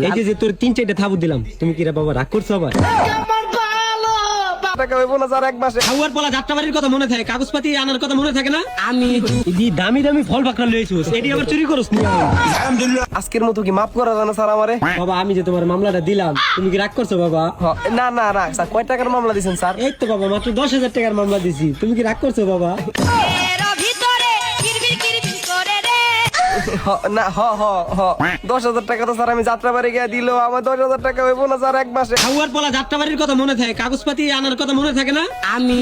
এই যে তোর 3-4টা থাবুত দিলাম, তুমি কি রে বাবা রাগ করছো আবার? টাকা হইব না স্যার এক মাসে। খাওয়ার পলা যাত্রাবাড়ির কথা মনে থাকে, কাগজপাতি আনার কথা মনে থাকে না? আমি দামি দামি ফল পাকড়া লইছিস, এটি আবার চুরি করছ নি? আজকের মতো কি মাফ করা যায় না স্যার আমারে? বাবা আমি যে তোমার মামলাটা দিলাম, তুমি কি রাগ করছো বাবা? না না না স্যার, কয় টাকার মামলা দিছেন স্যার? এই তো বাবা মাত্র 10,000 টাকার মামলা দিছি, তুমি কি রাগ করছো বাবা? না 10,000 টাকা তো স্যার আমি যাত্রাবাড়ি গিয়ে দিল, আমার 10,000 টাকা হইব না স্যার এক মাসে। খাওয়ার পলা যাত্রাবাড়ির কথা মনে থাকে, কাগজপাতি আনার কথা মনে থাকে না? আমি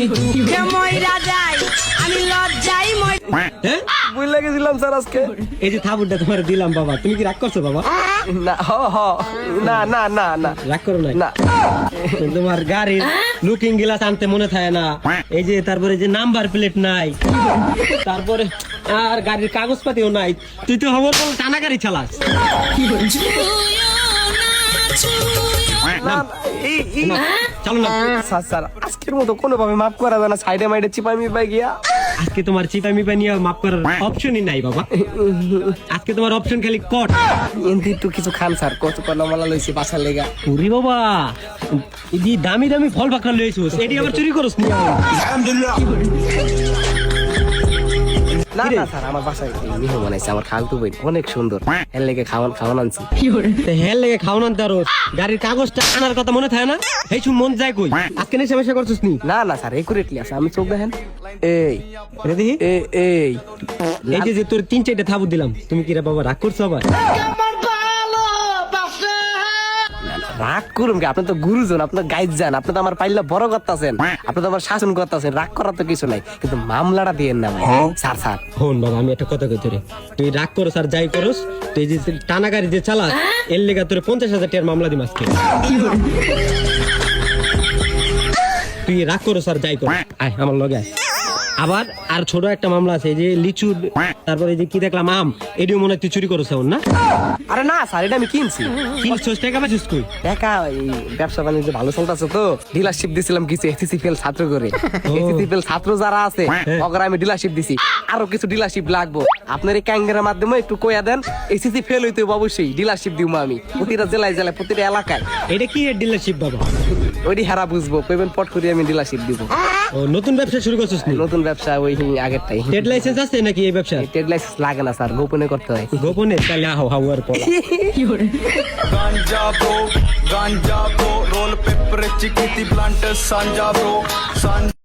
হ্যাঁ বুঝলে গেছিলাম স্যার আজকে। এই যে থাবুরটা তোমার দিলাম বাবা, তুমি কি রাগ করছো বাবা? না না না না না রাগ করো না। না তোমার গাড়ির লুকিং গ্লাস আনতে মনে থাকে না, এই যে তারপরে যে নাম্বার প্লেট নাই, তারপরে আর গাড়ির কাগজপাতিও নাই, তুই তো খবর বল টানা গাড়ি চালাস। না, চলো না স্যার স্যার আজকের মতো কোনোভাবে মাফ করা যায় না, সাইডে মাইডে চিপাই মিপাই গিয়া। আজকে তোমার চিপা মিপা নিয়ে মাফ করার অপশনই নাই বাবা, আজকে তোমার অপশন খালি কট। এমনি একটু কিছু খান স্যার, কত কলা মালা লইছি বাসার লেগা। ওরে বাবা এই দামি দামি ফল পাকড়া লইছিস, এটি আবার চুরি করছ নি? না না স্যার, আমার বাসায় মেহমান আছে, আমার খালতু ভাই অনেক সুন্দর, এর লেগে খাওয়ান আনছি। হেল লেগে খাওয়ান আনতে আরো গাড়ির কাগজটা আনার কথা মনে থাকে না? এই শুন মন যায় কই, আজকে নেশা মেশা করছিস নি? না না স্যার একুরেটলি আছে, আমি চোখ দেখেন। এই দেখি এই এই যে তোর 3-4টা থাবুত দিলাম, তুমি কি রে বাবা রাগ করছো আবার? রাগ করুন কি, আপনি তো গুরুজন, আপনার গাইড যান, আপনি তো আমার পাইলে বড় করতেছেন, আপনি তো আমার শাসন করতেছেন, রাগ করার তো কিছু নাই, কিন্তু মামলাটা দিয়েন না ভাই। স্যার স্যার হন বাবা আমি একটা কথা কই তোরে, তুই রাগ করস আর যাই করস, তুই যে টানা গাড়ি যে চালাস এর লেগা তোরে 50,000 টাকার মামলা দিম আজকে। তুই রাগ করস আর যাই কর, আয় আমার লগে আয়। আবার আর ছোট একটা মামলা আছে, এই যে লিচু, তারপরে এই যে কি দেখলাম আম, এটিও মনে হয় তুই চুরি করছ না? আরে না স্যার, এটা আমি কিনছি। কিনছস টাকা পাচ্ছিস কই? টাকা এই ব্যবসা বাণিজ্য ভালো চলতেছে তো, ডিলারশিপ দিছিলাম কিছু এসএসসি ফেল ছাত্র করে। এসএসসি ফেল ছাত্র যারা আছে ওগরা আমি ডিলারশিপ দিছি, আরো কিছু ডিলারশিপ লাগবো, আপনার এই ক্যাঙ্গের মাধ্যমে একটু কইয়া দেন। এসএসসি ফেল হইতে অবশ্যই ডিলারশিপ দিব আমি প্রতিটা জেলায় জেলায়, প্রতিটা এলাকায়। এটা কি ডিলারশিপ বাবা? ওইটি হারা বুঝবো, পেমেন্ট পট করে আমি ডিলারশিপ দিব। ও নতুন ব্যবসা শুরু করছিস নি? নতুন ব্যবসা ওই আগেরটাই। ট্রেড লাইসেন্স আছে নাকি এই ব্যবসা? ট্রেড লাইসেন্স লাগে না স্যার, গোপনে করতে হয়। গোপনে? তাহলে হাওয়ার পলা। गांजा ब्रो रोल पेपर चिकिती ब्लंट सांजा ब्रो